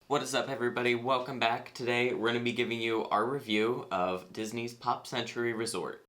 What is up, everybody? Welcome back. Today we're going to be giving you our review of Disney's Pop Century Resort.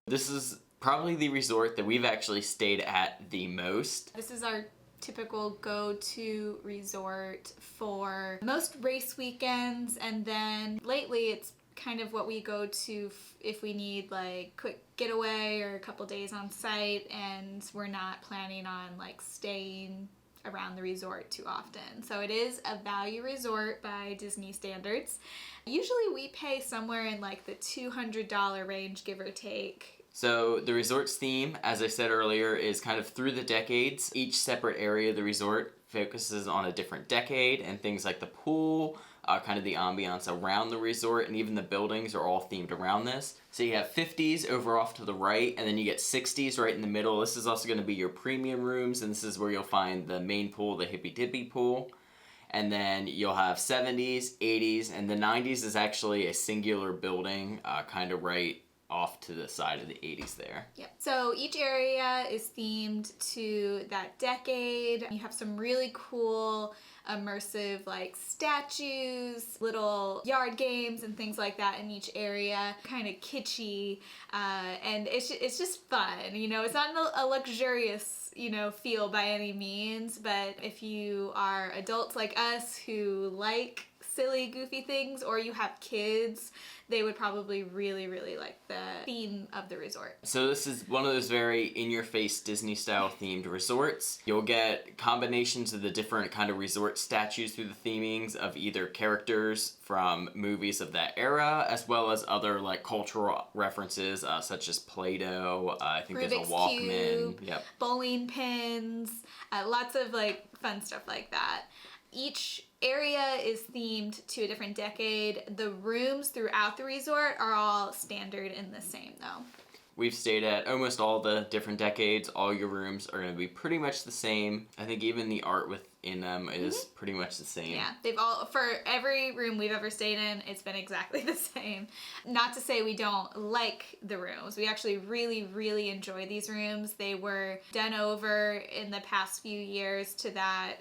This is probably the resort that we've actually stayed at the most. This is our typical go-to resort for most race weekends, and then lately it's kind of what we go to if we need like quick getaway or a couple days on site and we're not planning on like staying around the resort too often. So it is a value resort by Disney standards. Usually we pay somewhere in like the $200 range, give or take. So the resort's theme, as I said earlier, is kind of through the decades. Each separate area of the resort focuses on a different decade, and things like the pool, kind of the ambiance around the resort, and even the buildings are all themed around this. So you have 50s over off to the right, and then you get 60s right in the middle. This is also going to be your premium rooms, and this is where you'll find the main pool, the hippy dippy pool. And then you'll have 70s, 80s, and the 90s is actually a singular building, kind of right off to the side of the 80s there. Yep. So each area is themed to that decade. You have some really cool immersive like statues, little yard games and things like that in each area. Kind of kitschy, and it's just fun. You know, it's not a luxurious, feel by any means, but if you are adults like us who like silly, goofy things, or you have kids, they would probably really, really like the theme of the resort. So this is one of those very in-your-face Disney-style themed resorts. You'll get combinations of the different kind of resort statues through the themings of either characters from movies of that era, as well as other like cultural references, such as Play-Doh. I think Rubik's there's a Walkman. Cube, bowling pins, lots of like fun stuff like that. Each area is themed to a different decade. The rooms throughout the resort are all standard and the same though. We've stayed at almost all the different decades. All your rooms are going to be pretty much the same. I think even the art within them is pretty much the same. Yeah, for every room we've ever stayed in, it's been exactly the same. Not to say we don't like the rooms. We actually really, really enjoy these rooms. They were done over in the past few years to that,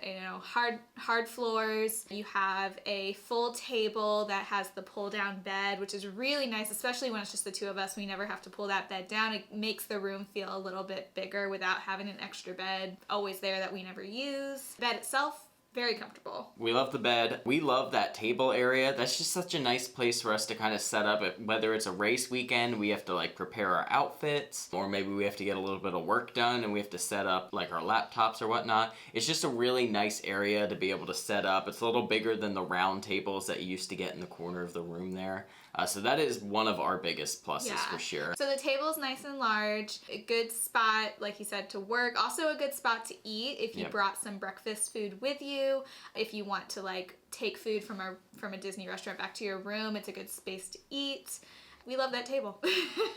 hard floors. You have a full table that has the pull down bed, which is really nice, especially when it's just the two of us. We never have to pull that bed down. It makes the room feel a little bit bigger without having an extra bed always there that we never use. The bed itself, very comfortable. We love the bed. We love that table area. That's just such a nice place for us to kind of set up. Whether it's a race weekend, we have to like prepare our outfits, or maybe we have to get a little bit of work done and we have to set up like our laptops or whatnot. It's just a really nice area to be able to set up. It's a little bigger than the round tables that you used to get in the corner of the room there. So that is one of our biggest pluses for sure. So the table's nice and large, a good spot, like you said, to work. Also a good spot to eat if you brought some breakfast food with you. If you want to like take food from a Disney restaurant back to your room, it's a good space to eat. We love that table.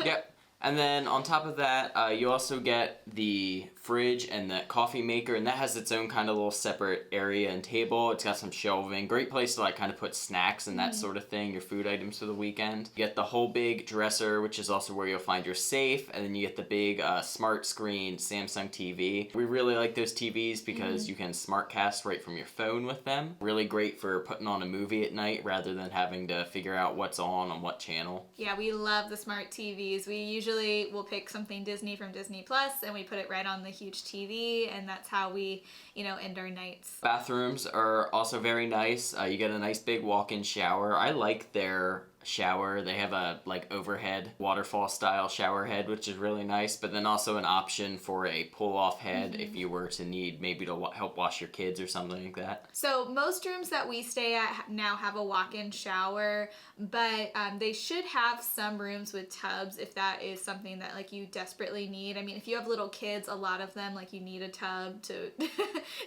Yep. And then on top of that, you also get the fridge and the coffee maker, and that has its own kind of little separate area and table. It's got some shelving. Great place to like kind of put snacks and that sort of thing, your food items for the weekend. You get the whole big dresser, which is also where you'll find your safe, and then you get the big smart screen Samsung TV. We really like those TVs because you can smart cast right from your phone with them. Really great for putting on a movie at night rather than having to figure out what's on what channel. Yeah, we love the smart TVs. We usually will pick something Disney from Disney Plus and we put it right on the huge TV, and that's how we, end our nights. Bathrooms are also very nice. You get a nice big walk-in shower. I like their shower. They have a like overhead waterfall style shower head, which is really nice, but then also an option for a pull-off head if you were to need maybe to help wash your kids or something like that. So most rooms that we stay at now have a walk-in shower, but they should have some rooms with tubs if that is something that like you desperately need. I mean, if you have little kids, a lot of them like you need a tub to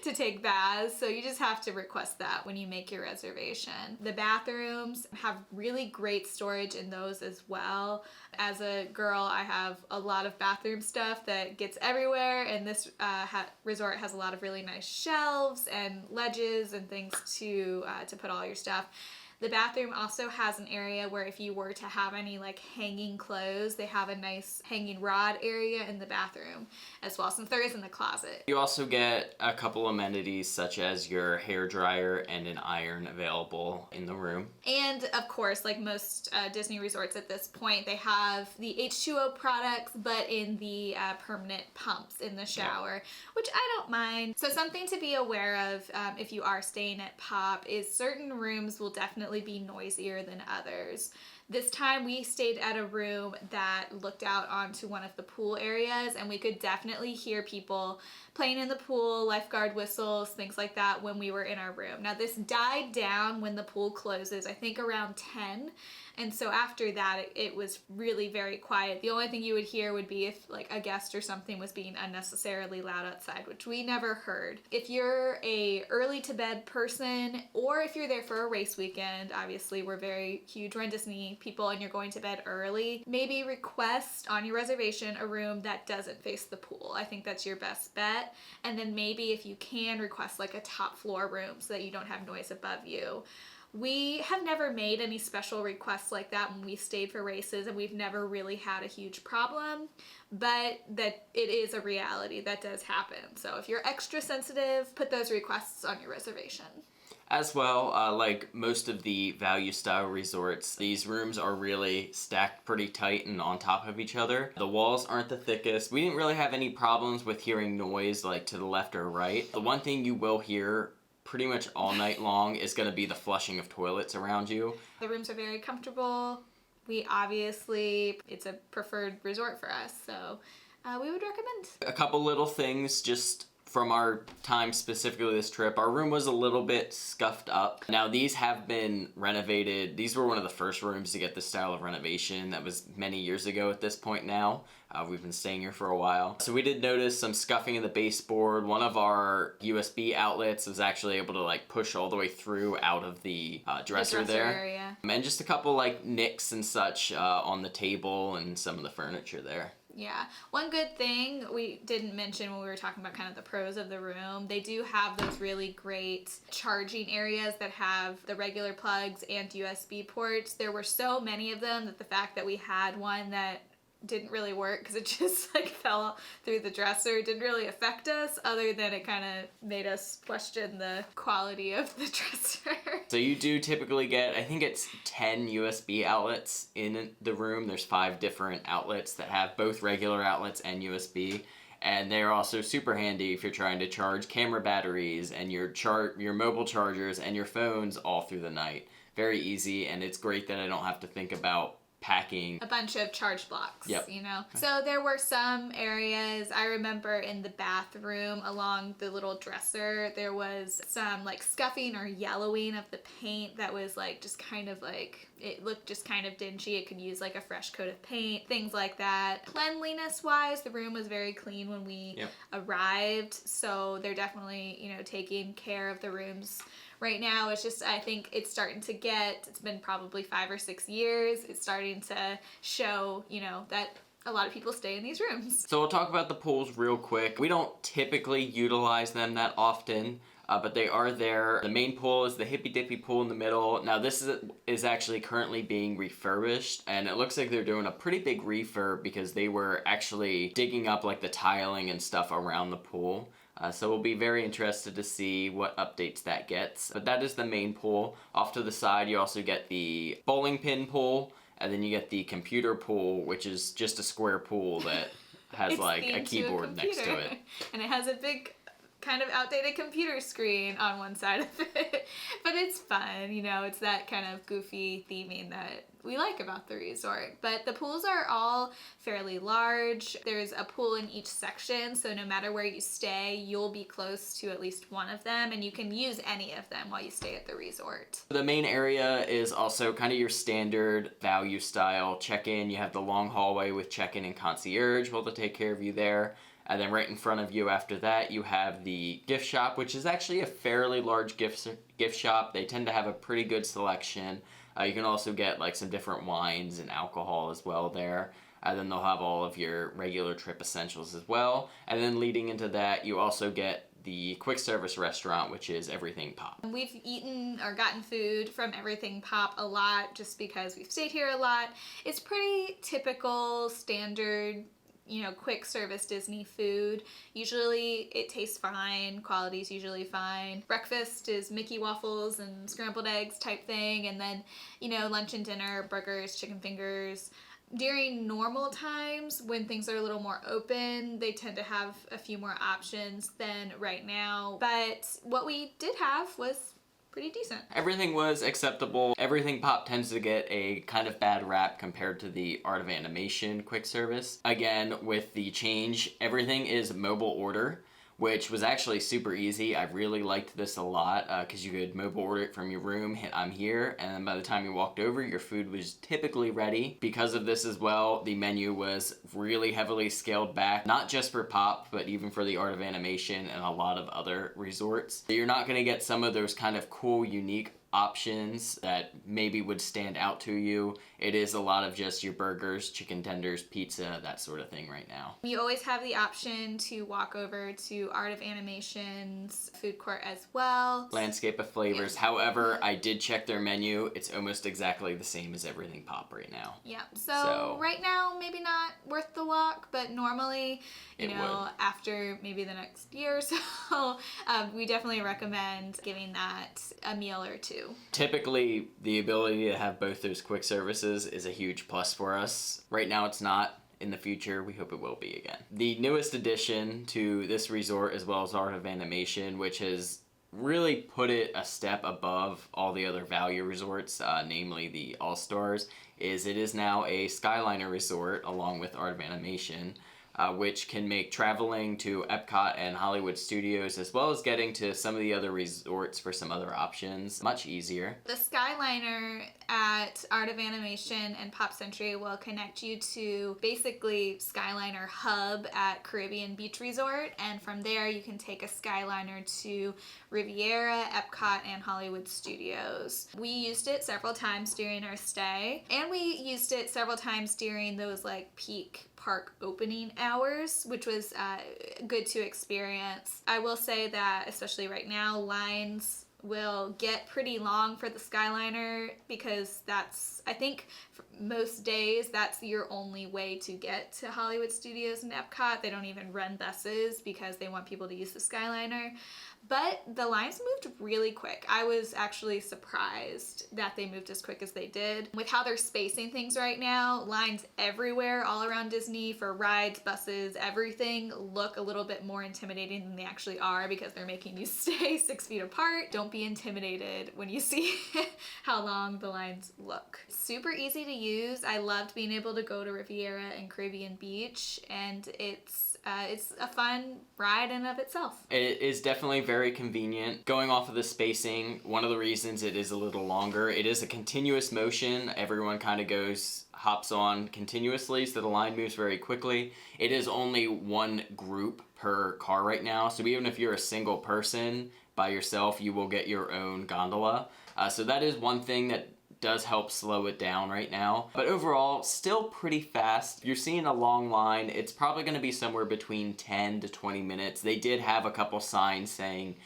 to take baths, so you just have to request that when you make your reservation. The bathrooms have really great storage in those as well. As a girl, I have a lot of bathroom stuff that gets everywhere, and this resort has a lot of really nice shelves and ledges and things to put all your stuff. The bathroom also has an area where if you were to have any like hanging clothes, they have a nice hanging rod area in the bathroom as well, since there is in the closet. You also get a couple amenities such as your hair dryer and an iron available in the room. And of course, like most Disney resorts at this point, they have the H2O products, but in the permanent pumps in the shower, which I don't mind. So something to be aware of if you are staying at Pop is certain rooms will definitely be noisier than others. This time we stayed at a room that looked out onto one of the pool areas, and we could definitely hear people playing in the pool, lifeguard whistles, things like that when we were in our room. Now this died down when the pool closes, I think around 10. And so after that, it was really very quiet. The only thing you would hear would be if like a guest or something was being unnecessarily loud outside, which we never heard. If you're a early to bed person, or if you're there for a race weekend, obviously we're very huge Run Disney people and you're going to bed early, maybe request on your reservation a room that doesn't face the pool. I think that's your best bet. And then maybe if you can, request like a top floor room so that you don't have noise above you. We have never made any special requests like that when we stayed for races, and we've never really had a huge problem, but that it is a reality that does happen. So if you're extra sensitive, put those requests on your reservation. As well, like most of the value style resorts, these rooms are really stacked pretty tight and on top of each other. The walls aren't the thickest. We didn't really have any problems with hearing noise like to the left or right. The one thing you will hear pretty much all night long is going to be the flushing of toilets around you. The rooms are very comfortable. It's a preferred resort for us, so we would recommend. A couple little things just from our time specifically this trip, our room was a little bit scuffed up. Now these have been renovated. These were one of the first rooms to get this style of renovation. That was many years ago at this point now. We've been staying here for a while. So we did notice some scuffing in the baseboard. One of our USB outlets was actually able to like push all the way through out of the dresser there. Area. And just a couple like nicks and such on the table and some of the furniture there. Yeah. One good thing we didn't mention when we were talking about kind of the pros of the room, they do have those really great charging areas that have the regular plugs and USB ports. There were so many of them that the fact that we had one that didn't really work because it just like fell through the dresser didn't really affect us, other than it kind of made us question the quality of the dresser. So you do typically get, I think it's 10 USB outlets in the room. There's 5 different outlets that have both regular outlets and USB. And they're also super handy if you're trying to charge camera batteries and your mobile chargers and your phones all through the night. Very easy, and it's great that I don't have to think about packing a bunch of charge blocks, yep. You know. So there were some areas, I remember in the bathroom along the little dresser, there was some like scuffing or yellowing of the paint that was like just kind of like, it looked just kind of dingy. It could use like a fresh coat of paint, things like that. Cleanliness wise, the room was very clean when we arrived. So they're definitely, you know, taking care of the rooms. Right now, it's just, I think it's been probably 5 or 6 years. It's starting to show, you know, that a lot of people stay in these rooms. So we'll talk about the pools real quick. We don't typically utilize them that often, but they are there. The main pool is the hippy dippy pool in the middle. Now this is actually currently being refurbished, and it looks like they're doing a pretty big refurb because they were actually digging up like the tiling and stuff around the pool. So we'll be very interested to see what updates that gets. But that is the main pool. Off to the side, you also get the bowling pin pool, and then you get the computer pool, which is just a square pool that has like a keyboard next to it. And it has a big kind of outdated computer screen on one side of it. But it's fun, you know, it's that kind of goofy theming that we like about the resort. But the pools are all fairly large. There's a pool in each section, so no matter where you stay, you'll be close to at least one of them, and you can use any of them while you stay at the resort. The main area is also kind of your standard value style check-in. You have the long hallway with check-in and concierge will take care of you there. And then right in front of you after that, you have the gift shop, which is actually a fairly large gift shop. They tend to have a pretty good selection. You can also get like some different wines and alcohol as well there. And then they'll have all of your regular trip essentials as well. And then leading into that, you also get the quick service restaurant, which is Everything Pop. We've eaten or gotten food from Everything Pop a lot just because we've stayed here a lot. It's pretty typical, standard, you know, quick service Disney food. Usually it tastes fine, quality's usually fine. Breakfast is Mickey waffles and scrambled eggs type thing, and then, you know, lunch and dinner, burgers, chicken fingers. During normal times, when things are a little more open, they tend to have a few more options than right now. But what we did have was pretty decent. Everything was acceptable. Everything Pop tends to get a kind of bad rap compared to the Art of Animation quick service. Again, with the change, everything is mobile order, which was actually super easy. I really liked this a lot because you could mobile order it from your room, hit I'm here, and then by the time you walked over, your food was typically ready. Because of this as well, the menu was really heavily scaled back, not just for Pop, but even for the Art of Animation and a lot of other resorts. So you're not going to get some of those kind of cool, unique options that maybe would stand out to you. It is a lot of just your burgers, chicken tenders, pizza, that sort of thing right now. You always have the option to walk over to Art of Animation's food court as well. Landscape of Flavors. However, I did check their menu. It's almost exactly the same as Everything Pop right now. Yeah, so right now, maybe not worth the walk, but normally, you know, after maybe the next year or so, we definitely recommend giving that a meal or two. Typically, the ability to have both those quick services is a huge plus for us. Right now, it's not. In the future, we hope it will be again. The newest addition to this resort, as well as Art of Animation, which has really put it a step above all the other value resorts, namely the All-Stars, is it is now a Skyliner resort along with Art of Animation. which can make traveling to Epcot and Hollywood Studios, as well as getting to some of the other resorts for some other options, much easier. The Skyliner at Art of Animation and Pop Century will connect you to basically Skyliner Hub at Caribbean Beach Resort, and from there you can take a Skyliner to Riviera, Epcot, and Hollywood Studios. We used it several times during our stay, and we used it several times during those like peak park opening hours, which was good to experience. I will say that especially right now, lines will get pretty long for the Skyliner because that's, I think for most days, that's your only way to get to Hollywood Studios and Epcot. They don't even run buses because they want people to use the Skyliner. But the lines moved really quick. I was actually surprised that they moved as quick as they did. With how they're spacing things right now, lines everywhere all around Disney for rides, buses, everything look a little bit more intimidating than they actually are because they're making you stay 6 feet apart. Don't be intimidated when you see how long the lines look. Super easy to use. I loved being able to go to Riviera and Caribbean Beach, and it's a fun ride in and of itself. It is definitely very convenient. Going off of the spacing, one of the reasons it is a little longer, it is a continuous motion. Everyone kind of hops on continuously, so the line moves very quickly. It is only one group per car right now, so even if you're a single person by yourself, you will get your own gondola. So that is one thing that does help slow it down right now. But overall, still pretty fast. If you're seeing a long line, it's probably going to be somewhere between 10 to 20 minutes. They did have a couple signs saying,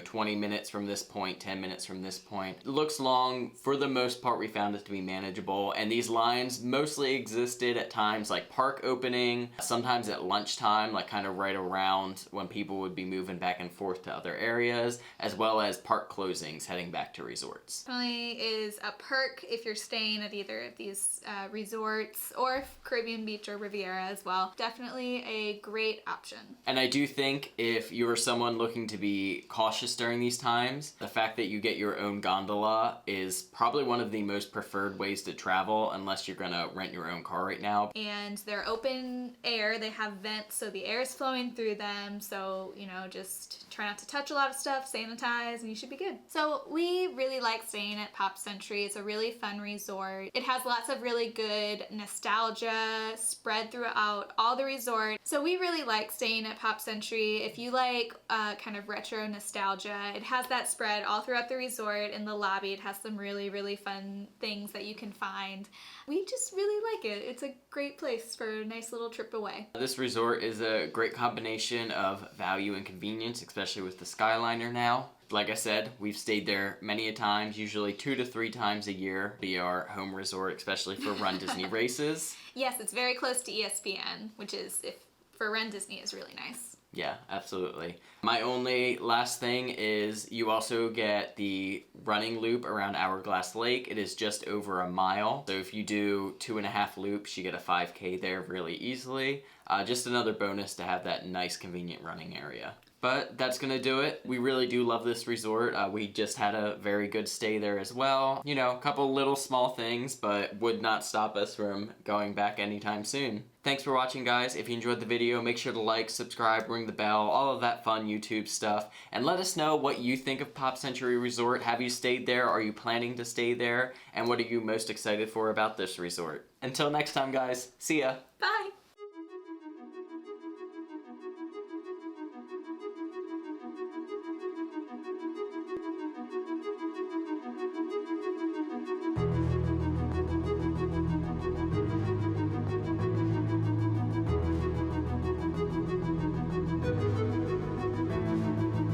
20 minutes from this point, 10 minutes from this point. It looks long. For the most part, we found it to be manageable. And these lines mostly existed at times like park opening, sometimes at lunchtime, like kind of right around when people would be moving back and forth to other areas, as well as park closings heading back to resorts. Definitely is a perk if you're staying at either of these resorts or Caribbean Beach or Riviera as well. Definitely a great option. And I do think if you're someone looking to be cautious during these times, the fact that you get your own gondola is probably one of the most preferred ways to travel unless you're gonna rent your own car right now. And they're open air, they have vents so the air is flowing through them, so just try not to touch a lot of stuff, sanitize, and you should be good. So we really like staying at Pop Century. It's a really fun resort. It has lots of really good nostalgia spread throughout all the resort. So we really like staying at Pop Century. If you like kind of retro nostalgia, it has that spread all throughout the resort. In the lobby, it has some really, really fun things that you can find. We just really like it. It's a great place for a nice little trip away. This resort is a great combination of value and convenience, especially with the Skyliner now. Like I said, we've stayed there many a times, usually 2 to 3 times a year. Be our home resort, especially for Run Disney races. Yes, it's very close to ESPN, which is, for Run Disney, is really nice. Yeah, absolutely. My only last thing is you also get the running loop around Hourglass Lake. It is just over a mile. So if you do 2.5 loops, you get a 5K there really easily. Just another bonus to have that nice, convenient running area. But that's gonna do it. We really do love this resort. We just had a very good stay there as well. A couple little small things, but would not stop us from going back anytime soon. Thanks for watching, guys. If you enjoyed the video, make sure to like, subscribe, ring the bell, all of that fun YouTube stuff. And let us know what you think of Pop Century Resort. Have you stayed there? Are you planning to stay there? And what are you most excited for about this resort? Until next time, guys. See ya. Bye.